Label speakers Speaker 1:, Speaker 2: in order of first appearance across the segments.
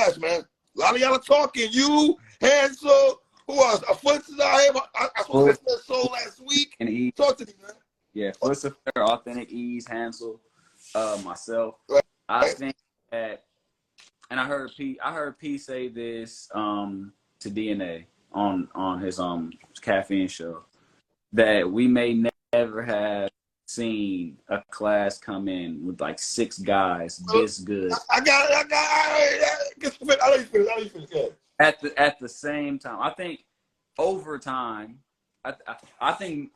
Speaker 1: class, man. A lot of y'all are talking. You, Hansel, who else? Flutz is out here. I spoke to that soul last week.
Speaker 2: And Ease.
Speaker 1: Talk to me, man.
Speaker 2: Yeah, Flutz, Authentic, Ease, Hansel, myself.
Speaker 1: Right.
Speaker 2: I think that, and I heard P say this to DNA on his caffeine show, that we may never have seen a class come in with like 6 guys this good.
Speaker 1: I got it. I'll let you finish. Yeah.
Speaker 2: At the same time, I think over time, I think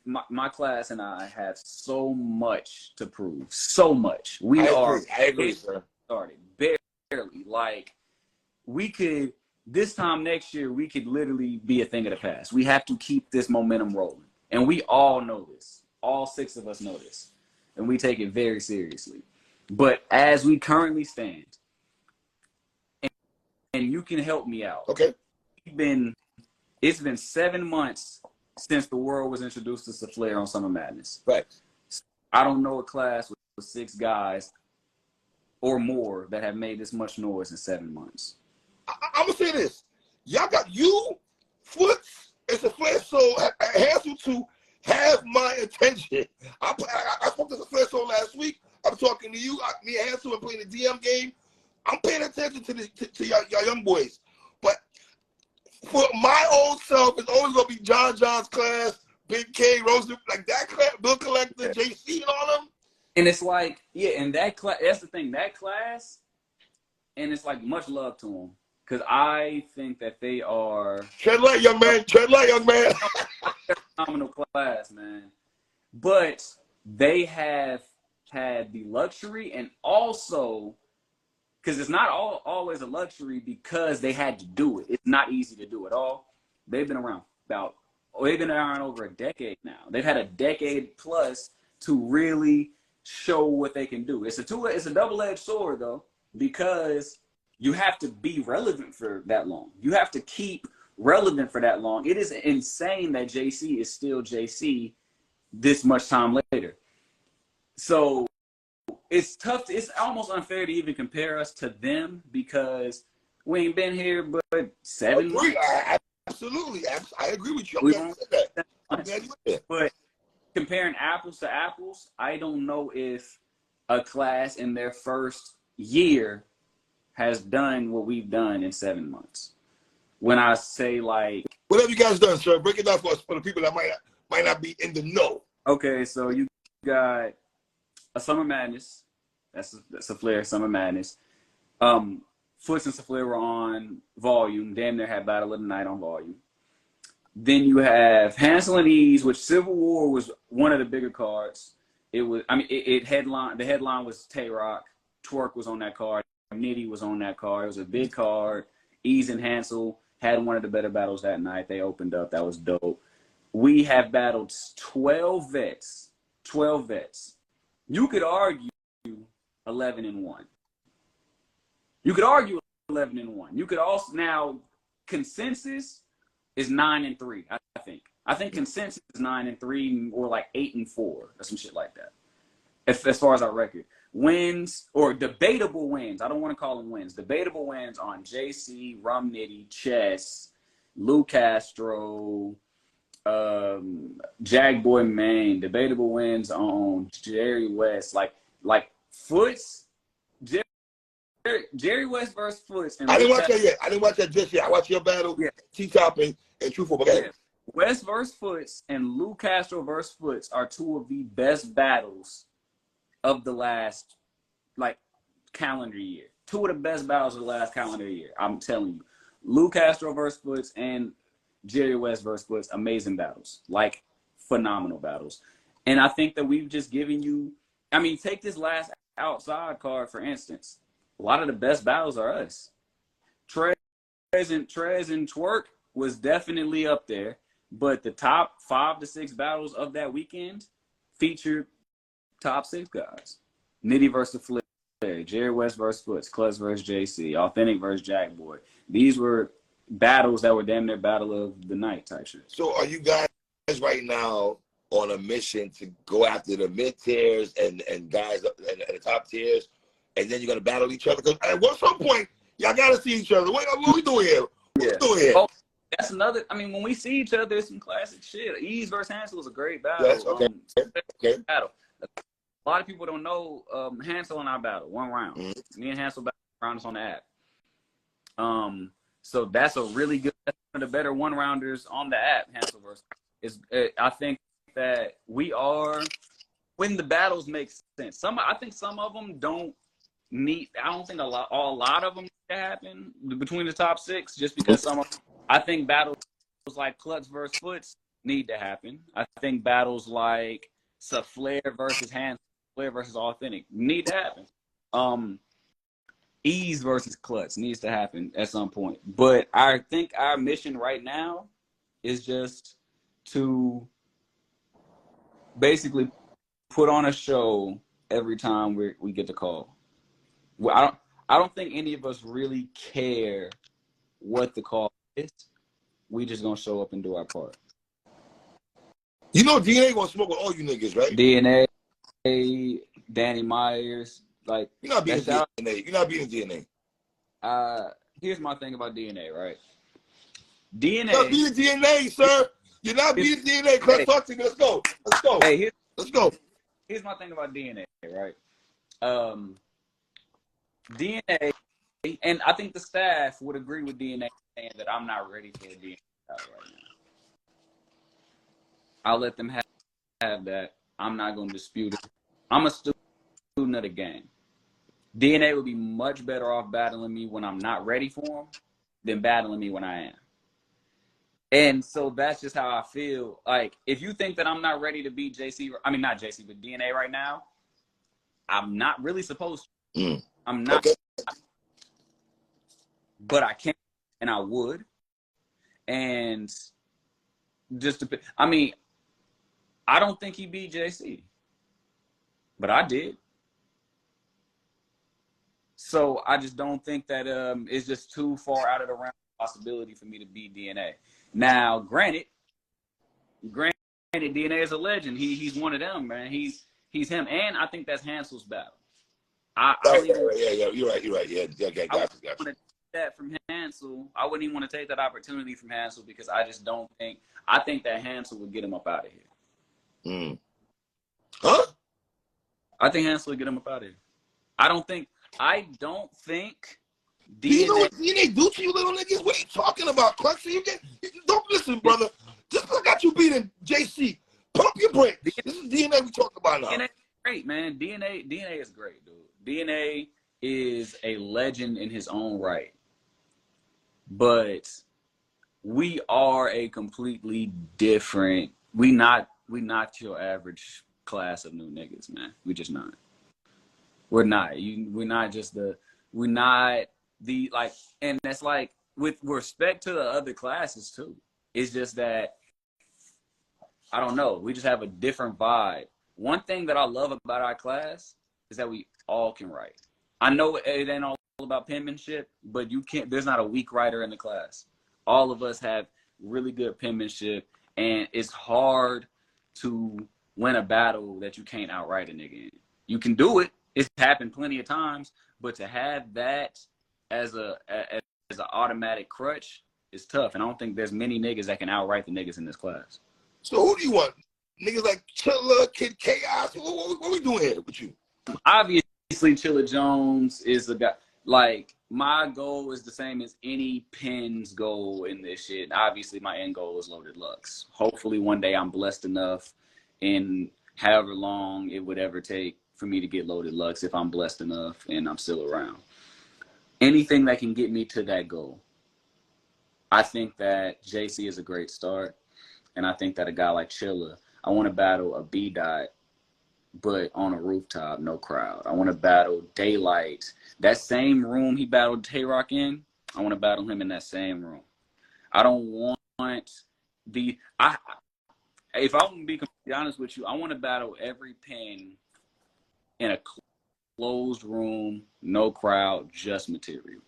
Speaker 2: my class and I have so much to prove. So much. I
Speaker 1: agree, sir.
Speaker 2: Started barely. Like, we could, this time next year, we could literally be a thing of the past. We have to keep this momentum rolling. And we all know this. All 6 of us know this. And we take it very seriously. But as we currently stand, and you can help me out.
Speaker 1: Okay.
Speaker 2: It's been 7 months since the world was introduced to Soufflé on Summer Madness.
Speaker 1: Right.
Speaker 2: I don't know a class with 6 guys or more that have made this much noise in 7 months.
Speaker 1: I'm gonna say this: y'all got you, Flutz, and Soufflé Soul, Hansel to have my attention. I spoke to Soufflé Soul last week. I'm talking to you. Me and Hansel are playing the DM game. I'm paying attention to y'all young boys. But for my old self, it's always gonna be John's class, Big K, Rose, like that class, Bill Collector, JC, and all of them.
Speaker 2: And it's like, yeah, and that class, that's the thing, that class, and it's like much love to them, because I think that they are...
Speaker 1: Tread light, young man. Tread light, young man.
Speaker 2: Phenomenal class, man. But they have had the luxury, and also, because it's not always a luxury because they had to do it. It's not easy to do at all. They've been around over a decade now. They've had a decade plus to really show what they can do. It's a double-edged sword though, because you have to be relevant for that long. You have to keep relevant for that long. It is insane that JC is still JC this much time later. So it's tough. It's almost unfair to even compare us to them because we ain't been here but 7 months.
Speaker 1: Absolutely. I agree with you. But
Speaker 2: comparing apples to apples, I don't know if a class in their first year has done what we've done in 7 months. When I say, like,
Speaker 1: what have you guys done, sir? Break it down for us, for the people that might not be in the know.
Speaker 2: Okay, so you got a Summer Madness. That's a Soufflé Summer Madness. Flutz and Soufflé were on Volume. Damn near had Battle of the Night on Volume. Then you have Hansel and Ease, which Civil War was one of the bigger cards. It was, I mean, the headline was Tay Rock. Twerk was on that card. Nitty was on that card. It was a big card. Ease and Hansel had one of the better battles that night. They opened up. That was dope. We have battled 12 vets. 12 vets. You could argue 11-1. You could argue 11-1. You could also, now, consensus is 9-3, I think. I think consensus is 9-3 or like 8-4 or some shit like that. As far as our record. Wins, or debatable wins. I don't want to call them wins. Debatable wins on JC, Rum Nitty, Chess, Lou Castro, Jackboy Maine. Debatable wins on Jerry West. Like Flutz, Jerry West versus Flutz.
Speaker 1: I didn't watch that yet. I didn't watch that just yet. I watched your battle, yeah. T-Top and Truthful.
Speaker 2: Yeah. West versus Flutz and Lou Castro versus Flutz are 2 of the best battles of the last, like, calendar year. 2 of the best battles of the last calendar year. I'm telling you. Lou Castro versus Flutz and Jerry West versus Flutz, amazing battles. Like, phenomenal battles. And I think that we've just given you, I mean, take this last outside card, for instance. A lot of the best battles are us. Trez and Twerk was definitely up there, but the top 5 to 6 battles of that weekend featured top 6 guys. Nitty versus Flair, Jerry West versus Flutz, Klutz versus JC, Authentic versus Jackboy. These were battles that were damn near battle of the night type shit.
Speaker 1: So are you guys right now on a mission to go after the mid tiers and guys and the top tiers, and then you're gonna battle each other? Because at some point, Y'all gotta see each other. What we doing here? What we doing here?
Speaker 2: Oh, that's another. I mean, when we see each other, it's some classic shit. Ease versus Hansel is a great battle.
Speaker 1: Yes, okay. Okay.
Speaker 2: Battle. A lot of people don't know Hansel and I battle 1 round. Me and Hansel battle round on the app. So that's a really good, that's one of the better 1-rounders on the app. Hansel versus I think that we are, when the battles make sense. I think some of them don't need. I don't think a lot of them need to happen between the top 6, just because some of them, I think battles like Klutz versus Foots need to happen. I think battles like Flair versus Hansel, Flair versus Authentic need to happen. Ease versus Klutz needs to happen at some point. But I think our mission right now is just to basically put on a show every time we get the call. Well, I don't think any of us really care what the call is. We just gonna show up and do our part.
Speaker 1: You know DNA gonna smoke with all you niggas, right?
Speaker 2: DNA, Danny Myers, like
Speaker 1: you're not beating DNA. You're not beating DNA.
Speaker 2: Here's my thing about DNA, right? DNA.
Speaker 1: You're not beating DNA, sir. You're not beating DNA. Let's talk to me. Let's go. Let's go.
Speaker 2: Hey,
Speaker 1: let's go.
Speaker 2: Here's my thing about DNA, right? DNA, and I think the staff would agree with DNA saying that I'm not ready for a DNA battle right now. I'll let them have that. I'm not going to dispute it. I'm a student of the game. DNA would be much better off battling me when I'm not ready for him than battling me when I am. And so that's just how I feel. Like, if you think that I'm not ready to beat JC, I mean, not JC, but DNA right now, I'm not really supposed to. I'm not. Okay. But I can, and I would. And just to, I mean, I don't think he beat JC, but I did. So I just don't think that it's just too far out of the realm of possibility for me to beat DNA. Now, granted, DNA is a legend. He's one of them, man. He's him, and I think that's Hansel's battle.
Speaker 1: Yeah, you're right. Yeah, gotcha.
Speaker 2: That from Hansel, I wouldn't even want to take that opportunity from Hansel because I just don't think. I think that Hansel would get him up out of here.
Speaker 1: Huh?
Speaker 2: I think Hansel would get him up out of here. I don't think. DNA.
Speaker 1: Do you know what DNA do to you little niggas? What are you talking about, Klutz? Don't listen, brother. Just because I got you beating JC, pump your brakes. This is DNA we talking about now.
Speaker 2: DNA is great, man. DNA is great, dude. DNA is a legend in his own right. But we are a completely different. We not your average class of new niggas, man. We just not. We're not. We're not the like, and that's like with respect to the other classes too. It's just that I don't know. We just have a different vibe. One thing that I love about our class is that we all can write. I know it ain't all about penmanship, but you can't. There's not a weak writer in the class. All of us have really good penmanship, and it's hard to win a battle that you can't outright a nigga in. You can do it. It's happened plenty of times, but to have that as an automatic crutch is tough. And I don't think there's many niggas that can outright the niggas in this class.
Speaker 1: So who do you want? Niggas like Chilla, Kid Chaos? What we doing here with you?
Speaker 2: Obviously, Chilla Jones is a guy. Like, my goal is the same as any pin's goal in this shit. Obviously, my end goal is Loaded Lux. Hopefully, one day I'm blessed enough in however long it would ever take for me to get Loaded Lux if I'm blessed enough and I'm still around. Anything that can get me to that goal. I think that JC is a great start. And I think that a guy like Chilla, I want to battle a B-Dot, but on a rooftop, no crowd. I want to battle Daylight. That same room he battled Tay-Rock in, I want to battle him in that same room. I don't want if I'm going to be completely honest with you, I want to battle every pin in a closed room, no crowd, just material.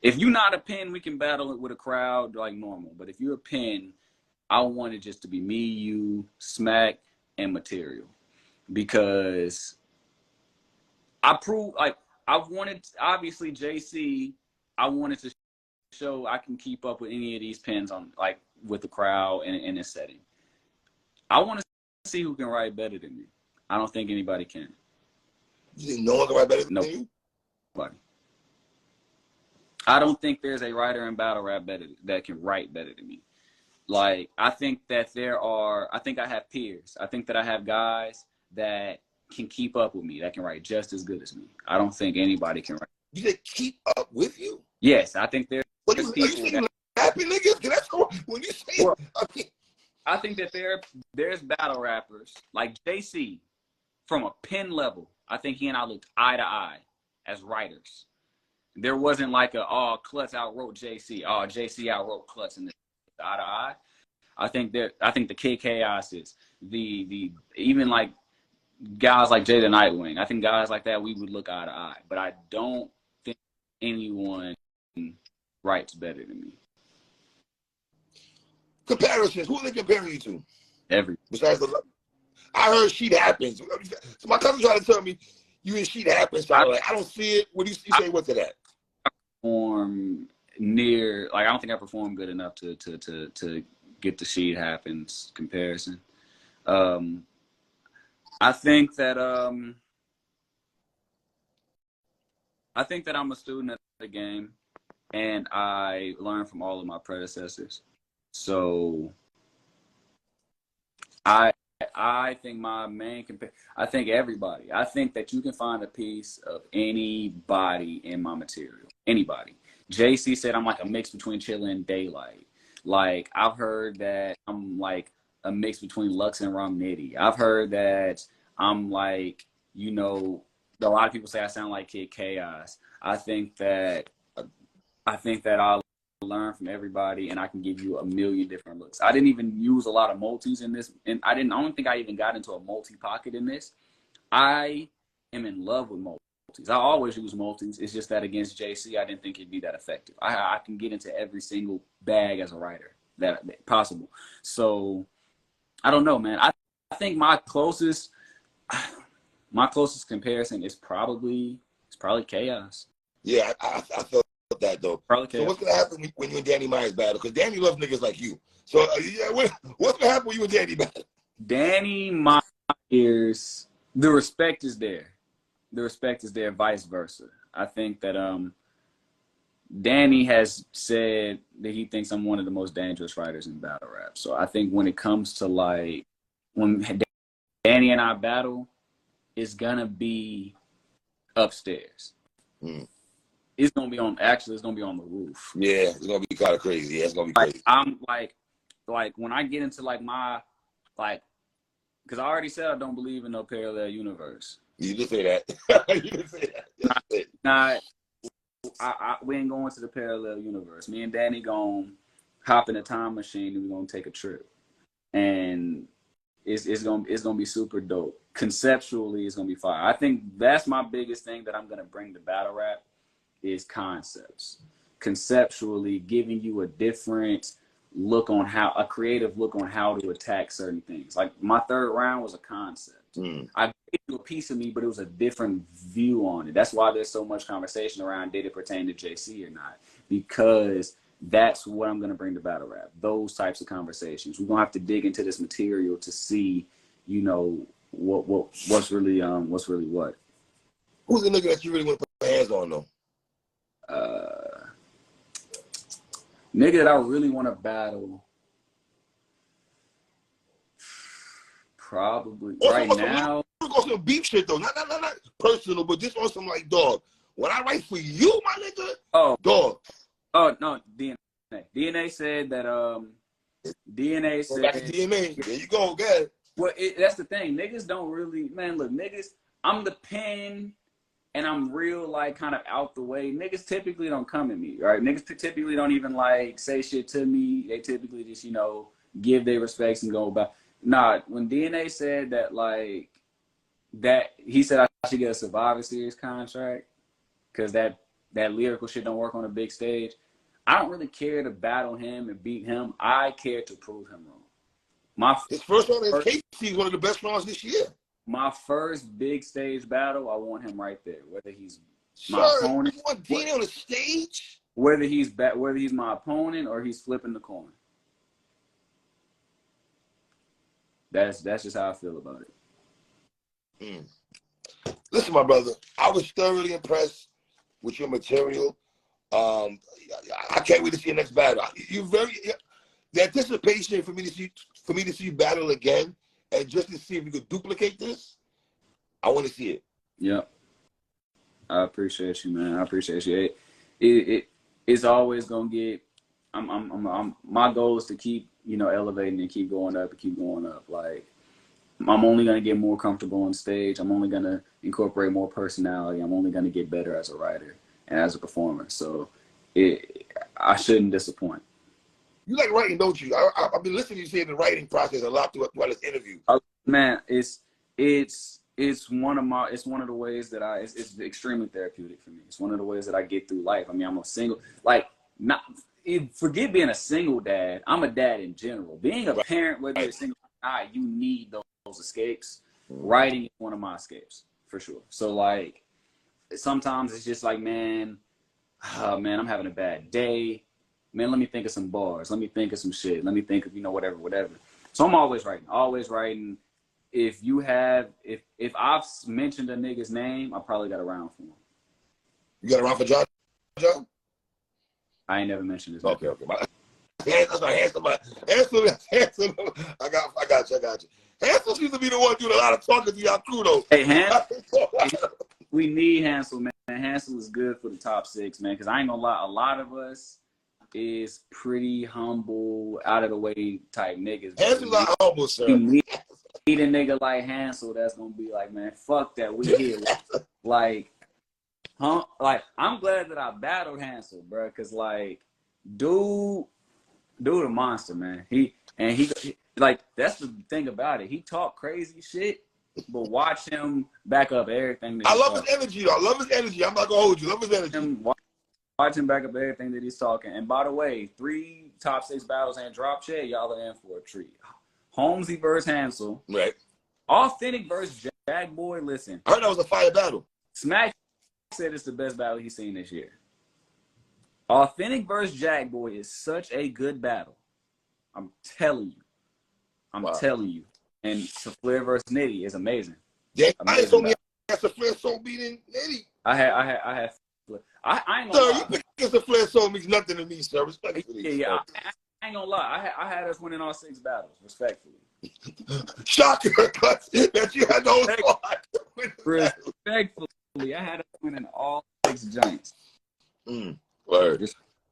Speaker 2: If you're not a pin, we can battle it with a crowd like normal. But if you're a pin, I want it just to be me, you, Smack, and material. Because I wanted, obviously, JC I wanted to show I can keep up with any of these pens on like with the crowd in this setting. I want to see who can write better than me. I don't think anybody can.
Speaker 1: You think no one can write better than you?
Speaker 2: Nobody. I don't think there's a writer in battle rap that can write better than me. Like, I think that I think I have peers. I think that I have guys that can keep up with me, that can write just as good as me. I don't think anybody can write.
Speaker 1: You think keep up with you?
Speaker 2: Yes, I think there's
Speaker 1: people that. Are you saying happy niggas? That's when you say
Speaker 2: well, I think that there's battle rappers like JC from a pen level. I think he and I looked eye to eye as writers. There wasn't like Klutz outwrote JC. JC outwrote Klutz in this eye to eye. I think the Kid Chaoses, the even like guys like Jada Nightwing. I think guys like that we would look eye to eye. But I don't think anyone writes better than me.
Speaker 1: Comparisons. Who are they comparing you to?
Speaker 2: Every.
Speaker 1: Besides I heard Sheet Happens. So my cousin tried to tell me you in Sheet Happens. So I don't see it. What do you say? What's to that?
Speaker 2: Perform near, like I don't think I performed good enough to get the Sheet Happens comparison. I think that I'm a student of the game, and I learned from all of my predecessors. So I think my main I think everybody. I think that you can find a piece of anybody in my material. Anybody. JC said I'm like a mix between Chilla and Daylight. Like, I've heard that I'm like a mix between Lux and Rum Nitty. I've heard that I'm like, you know, a lot of people say I sound like Kid Chaos. I think that I'll learn from everybody, and I can give you a million different looks. I didn't even use a lot of multis in this, and I don't think I even got into a multi pocket in this. I am in love with multis. I always use multis. It's just that against JC, I didn't think it'd be that effective. I can get into every single bag as a writer that possible. So I don't know, man. I think my closest comparison is probably Chaos.
Speaker 1: Yeah, I felt that though.
Speaker 2: Probably Chaos.
Speaker 1: So what's gonna happen when you and Danny Myers battle? Because Danny loves niggas like you. So what's gonna happen when you and Danny battle? Danny
Speaker 2: Myers, the respect is there. The respect is there, vice versa. I think that Danny has said that he thinks I'm one of the most dangerous writers in battle rap. So I think when it comes to like when Danny and I battle, it's gonna be upstairs. It's gonna be on the roof.
Speaker 1: Yeah, it's gonna be kind of crazy. Yeah, it's gonna be crazy.
Speaker 2: I'm like when I get into like my because I already said I don't believe in no parallel universe.
Speaker 1: You did say that. You did say that.
Speaker 2: We ain't going to the parallel universe. Me and Danny gonna hop in a time machine and we're gonna take a trip, and it's gonna be super dope. Conceptually, it's gonna be fire. I think that's my biggest thing that I'm gonna bring to battle rap is concepts. Conceptually, giving you a different look on a creative look on how to attack certain things. Like my third round was a concept. I gave you a piece of me, but it was a different view on it. That's why there's so much conversation around did it pertain to JC or not? Because that's what I'm going to bring to battle rap. Those types of conversations. We're going to have to dig into this material to see, you know, what's really what.
Speaker 1: Who's the nigga that you really want to put your hands on though?
Speaker 2: Nigga that I really want to battle. Probably
Speaker 1: also,
Speaker 2: right now.
Speaker 1: On some beef shit though, not personal, but just on some like dog. When I write for you, my nigga, dog.
Speaker 2: Oh no, DNA. DNA said that DNA said
Speaker 1: back to DNA. There you go, guys.
Speaker 2: Well, that's the thing. Niggas don't really, man. Look, niggas. I'm the pen, and I'm real like kind of out the way. Niggas typically don't come at me, right? Niggas typically don't even like say shit to me. They typically just give their respects and go about. Nah, when DNA said that, like, that he said I should get a Survivor Series contract because that lyrical shit don't work on a big stage. I don't really care to battle him and beat him. I care to prove him wrong.
Speaker 1: His first round against Casey is one of the best rounds this year.
Speaker 2: My first big stage battle, I want him right there. Whether he's my opponent.
Speaker 1: You want DNA on the stage?
Speaker 2: whether he's my opponent or he's flipping the coin. That's just how I feel about it.
Speaker 1: Listen, my brother, I was thoroughly impressed with your material. I can't wait to see your next battle. The anticipation for me to see you battle again, and just to see if you could duplicate this. I want to see it.
Speaker 2: Yep. I appreciate you, man. I appreciate you. It's always gonna get. My goal is to keep, elevating and keep going up and keep going up. Like, I'm only gonna get more comfortable on stage. I'm only gonna incorporate more personality. I'm only gonna get better as a writer and as a performer. So, I shouldn't disappoint.
Speaker 1: You like writing, don't you? I've been listening to you say the writing process a lot throughout this interview.
Speaker 2: Man, it's one of the ways that it's extremely therapeutic for me. It's one of the ways that I get through life. I mean, I'm a single, forget being a single dad. I'm a dad in general. Being a parent, whether you're single or not, you need those escapes. Writing is one of my escapes, for sure. So, like, sometimes it's just like, man, I'm having a bad day. Man, let me think of some bars. Let me think of some shit. Let me think of, whatever. So I'm always writing. If I've mentioned a nigga's name, I probably got a round for him.
Speaker 1: You got a round for John?
Speaker 2: I ain't never mentioned his name.
Speaker 1: Okay. Handsome. I got you. Hansel seems to be the one doing a lot of talking to y'all crew, though.
Speaker 2: Hey, Hansel, we need Hansel, man. Hansel is good for the top 6, man, because I ain't gonna lie, a lot of us is pretty humble, out of the way type niggas.
Speaker 1: Hansel's not humble, sir.
Speaker 2: We need a nigga like Hansel that's gonna be like, man, fuck that, we here. Like, I'm glad that I battled Hansel, bro, because, like, dude a monster, man. He like, that's the thing about it. He talk crazy shit, but watch him back up everything.
Speaker 1: I love his energy, though. I love his energy. I'm not gonna hold you. Love his energy.
Speaker 2: Watch him back up everything that he's talking. And by the way, 3 top 6 battles and drop shit, y'all are in for a treat. Holmesy versus Hansel.
Speaker 1: Right.
Speaker 2: Authentic versus Jack Boy. Listen.
Speaker 1: I heard that was a fire battle.
Speaker 2: Smack said it's the best battle he's seen this year. Authentic versus Jack Boy is such a good battle. I'm telling you. Telling you. And Safleur versus Nitty is amazing.
Speaker 1: Yeah, I ain't told me Safleur Soul beating Nitty.
Speaker 2: I had I ain't gonna lie.
Speaker 1: You picking Safleur Soul means nothing to me, sir. Respectfully.
Speaker 2: Yeah. I ain't gonna lie. I had us winning all 6 battles, respectfully.
Speaker 1: Shocker, Klutz, that you had those
Speaker 2: Respectfully, I had us winning all 6 joints.
Speaker 1: Word.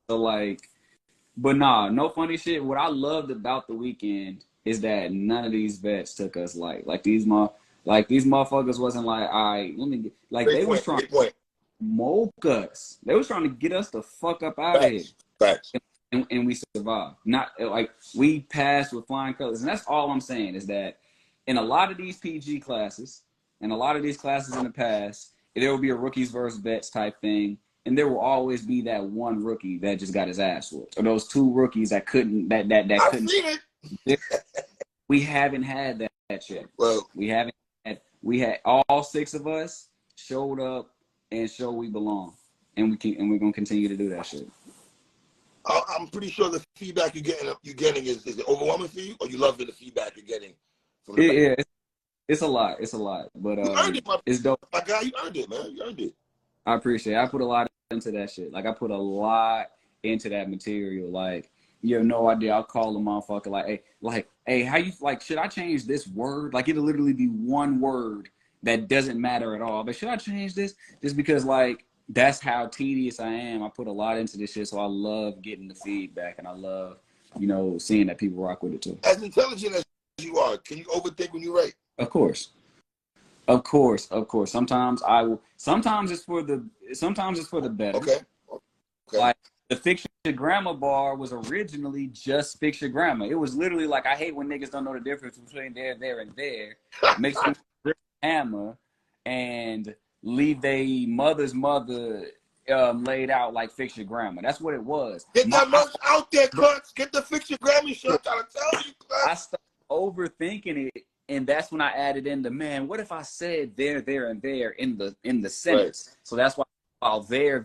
Speaker 2: So, like, but nah, no funny shit. What I loved about the weekend is that none of these vets took us like these motherfuckers wasn't like, all right, let me get, like, they was trying to smoke us. They was trying to get us the fuck up out of here.
Speaker 1: Facts.
Speaker 2: And we survived. Not like we passed with flying colors. And that's all I'm saying is that in a lot of these PG classes and a lot of these classes in the past, there will be a rookies versus vets type thing. And there will always be that one rookie that just got his ass whooped. Or those 2 rookies that couldn't, that couldn't.
Speaker 1: Seen it.
Speaker 2: We haven't had that yet.
Speaker 1: Well,
Speaker 2: we had all 6 of us showed up and showed we belong. And we're gonna continue to do that shit.
Speaker 1: I'm pretty sure the feedback you're getting is it overwhelming for you, or you love the feedback you're getting from the
Speaker 2: it's a lot. But
Speaker 1: you earned it,
Speaker 2: it's dope.
Speaker 1: My guy, you earned it, man. You earned it.
Speaker 2: I appreciate it. I put a lot into that shit. Like, I put a lot into that material. Like, you have no idea. I'll call a motherfucker hey, how you, like, should I change this word? Like, it'll literally be one word that doesn't matter at all. But should I change this? Just because, like, that's how tedious I am. I put a lot into this shit, so I love getting the feedback, and I love, seeing that people rock with it too.
Speaker 1: As intelligent as you are, can you overthink when you write?
Speaker 2: Of course. Sometimes I will. Sometimes it's for the better.
Speaker 1: Okay.
Speaker 2: Like, the fiction grammar bar was originally just fiction grammar. It was literally like, I hate when niggas don't know the difference between there, and there. Makes them hammer and leave they mother's mother laid out like fiction grammar. That's what it was.
Speaker 1: Get that much out there, Klutz. Get the fiction grammar shit. I'm trying to tell you, Klutz.
Speaker 2: I started overthinking it, and that's when I added in the, man, what if I said there, and there in the sentence? Right. So that's why while their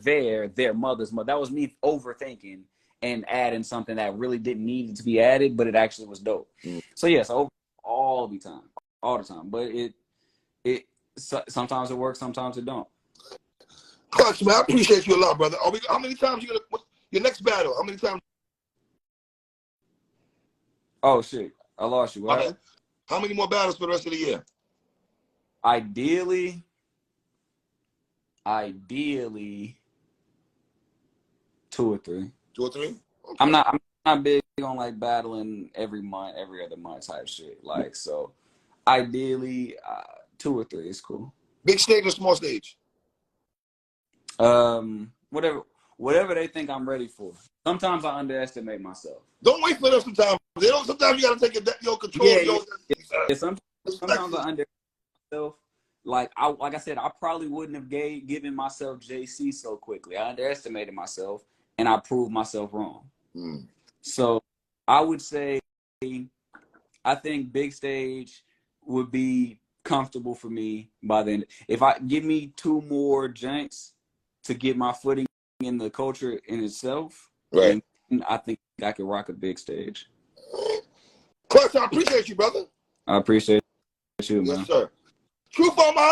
Speaker 2: mother's mother. That was me overthinking and adding something that really didn't need to be added, but it actually was dope. So yes, all the time. But sometimes it works, sometimes it don't.
Speaker 1: Klutz, man, I appreciate you a lot, brother. How many times you gonna your next battle? How many times?
Speaker 2: Oh shit, I lost you. What?
Speaker 1: How many more battles for the rest of the year?
Speaker 2: Ideally, 2 or 3.
Speaker 1: 2 or 3? Okay.
Speaker 2: I'm not big on like battling every month, every other month type shit. Like, so ideally 2 or 3 is cool.
Speaker 1: Big stage or small stage?
Speaker 2: Whatever they think I'm ready for. Sometimes I underestimate myself.
Speaker 1: Don't wait for them sometimes. Sometimes you gotta take your control.
Speaker 2: Yeah, sometimes I underestimate myself. Like I said, I probably wouldn't have given myself JC so quickly. I underestimated myself and I proved myself wrong. So I would say I think big stage would be comfortable for me by then. If I give me 2 more janks to get my footing in the culture in itself,
Speaker 1: right,
Speaker 2: and I think I could rock a big stage.
Speaker 1: Klutz, I appreciate you, brother.
Speaker 2: I appreciate you, man.
Speaker 1: Yes, sir. Truth on my